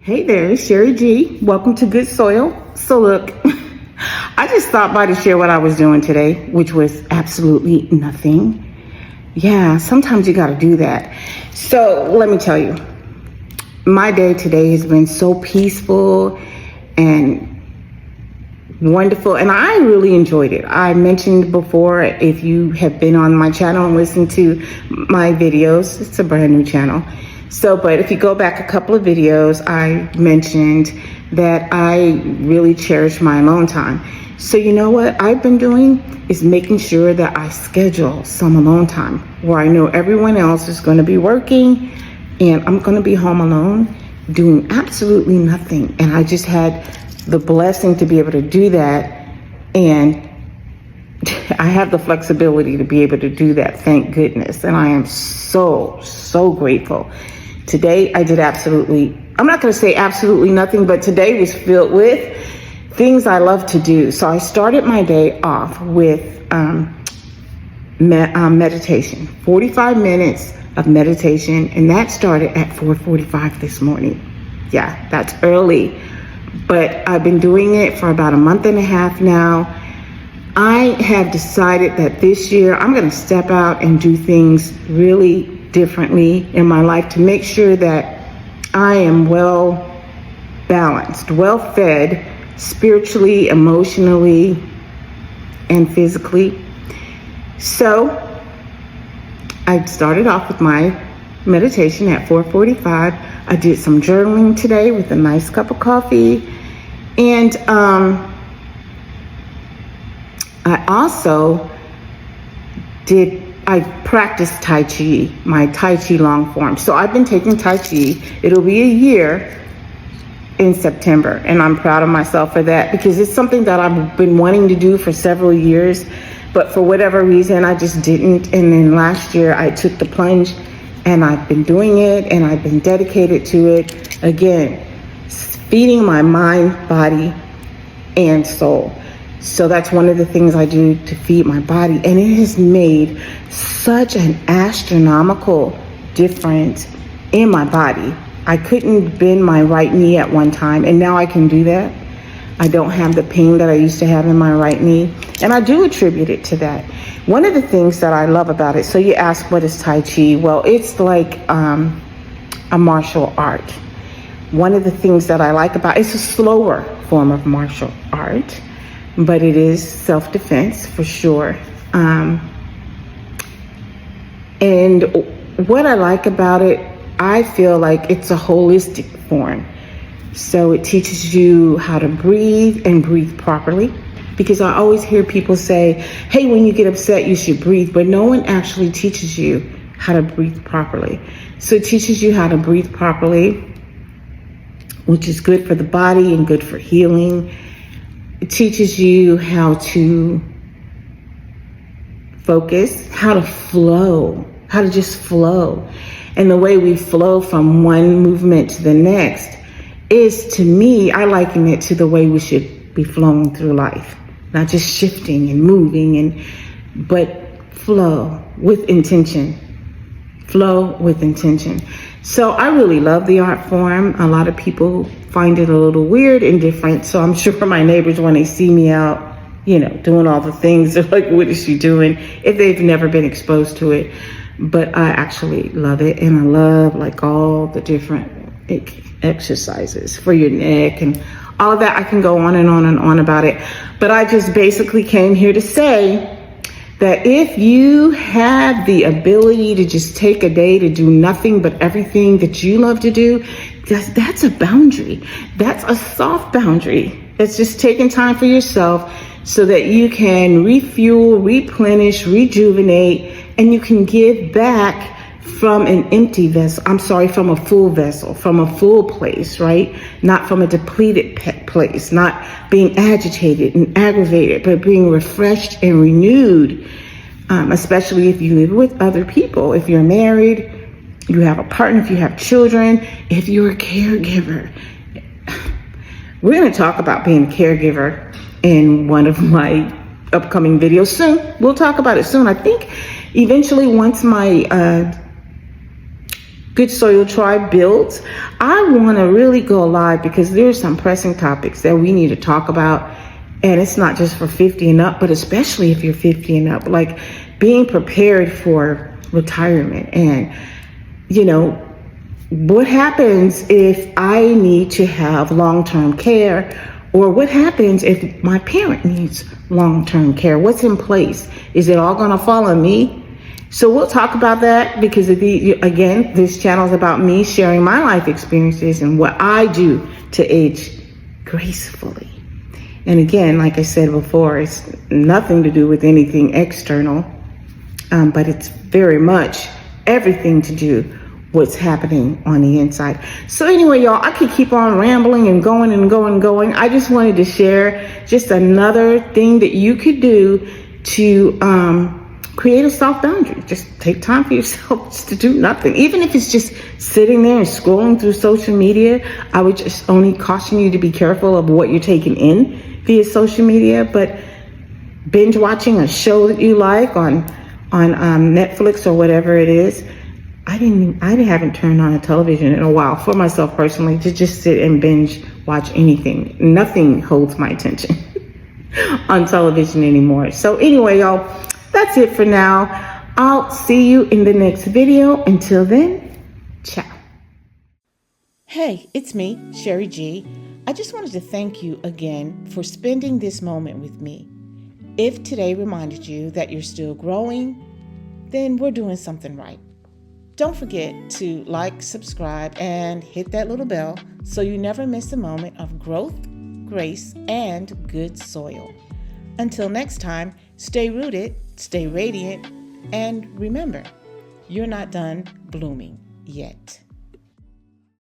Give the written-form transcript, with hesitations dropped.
Hey there, it's Sherry G. Welcome to Good Soil. So look, I just stopped by to share what I was doing today, which was absolutely nothing. Yeah, sometimes you gotta do that. So let me tell you, my day today has been so peaceful and wonderful, and I really enjoyed it. I mentioned before, if you have been on my channel and listened to my videos, it's a brand new channel. But if you go back a couple of videos, I mentioned that I really cherish my alone time. So you know what I've been doing is making sure that I schedule some alone time where I know everyone else is going to be working and I'm going to be home alone doing absolutely nothing. And I just had the blessing to be able to do that, and I have the flexibility to be able to do that, thank goodness. And I am so grateful. Today I did I'm not going to say absolutely nothing, but today was filled with things I love to do. So I started my day off with meditation, 45 minutes of meditation, and that started at 4:45 this morning. Yeah, that's early, but I've been doing it for about a month and a half now. I have decided that this year I'm going to step out and do things really differently in my life to make sure that I am well balanced, well fed, spiritually, emotionally, and physically. So I started off with my meditation at 4:45. I did some journaling today with a nice cup of coffee, and I practiced Tai Chi, my Tai Chi long form. So I've been taking Tai Chi. It'll be a year in September, and I'm proud of myself for that because it's something that I've been wanting to do for several years, but for whatever reason, I just didn't. And then last year I took the plunge and I've been doing it and I've been dedicated to it. Again, feeding my mind, body, and soul. So that's one of the things I do to feed my body. And it has made such an astronomical difference in my body. I couldn't bend my right knee at one time, and now I can do that. I don't have the pain that I used to have in my right knee. And I do attribute it to that. One of the things that I love about it, so you ask, what is Tai Chi? Well, it's like a martial art. One of the things that I like about it's a slower form of martial art, but it is self-defense for sure. And what I like about it, I feel like it's a holistic form. So it teaches you how to breathe and breathe properly. Because I always hear people say, hey, when you get upset, you should breathe. But no one actually teaches you how to breathe properly. So it teaches you how to breathe properly, which is good for the body and good for healing. It teaches you how to focus, how to flow, how to just flow. And the way we flow from one movement to the next is, to me, I liken it to the way we should be flowing through life. Not just shifting and moving, but flow with intention. Flow with intention. So I really love the art form. A lot of people find it a little weird and different. So I'm sure my neighbors, when they see me out, doing all the things, they're like, what is she doing? If they've never been exposed to it. But I actually love it. And I love like all the different exercises for your neck and all of that. I can go on and on and on about it. But I just basically came here to say that if you have the ability to just take a day to do nothing but everything that you love to do, that's a boundary. That's a soft boundary. It's just taking time for yourself so that you can refuel, replenish, rejuvenate, and you can give back from an empty vessel. From a full vessel, from a full place, right? Not from a depleted place, not being agitated and aggravated, but being refreshed and renewed, especially if you live with other people. If you're married, you have a partner, if you have children, if you're a caregiver. We're going to talk about being a caregiver in one of my upcoming videos soon. We'll talk about it soon. I think eventually, once my Good Soil Tribe built, I want to really go live because there's some pressing topics that we need to talk about. And it's not just for 50 and up, but especially if you're 50 and up, like being prepared for retirement. And, what happens if I need to have long-term care, or what happens if my parent needs long-term care? What's in place? Is it all going to fall on me? So we'll talk about that because, again, this channel is about me sharing my life experiences and what I do to age gracefully. And again, like I said before, it's nothing to do with anything external, but it's very much everything to do what's happening on the inside. So anyway, y'all, I could keep on rambling and going and going and going. I just wanted to share just another thing that you could do to create a soft boundary. Just take time for yourself just to do nothing. Even if it's just sitting there and scrolling through social media, I would just only caution you to be careful of what you're taking in via social media. But binge watching a show that you like on Netflix or whatever it is, I haven't turned on a television in a while for myself personally to just sit and binge watch anything. Nothing holds my attention on television anymore. So anyway, y'all, that's it for now. I'll see you in the next video. Until then, ciao. Hey, it's me, Sherry G. I just wanted to thank you again for spending this moment with me. If today reminded you that you're still growing, then we're doing something right. Don't forget to like, subscribe, and hit that little bell so you never miss a moment of growth, grace, and good soil. Until next time, stay rooted, stay radiant, and remember, you're not done blooming yet.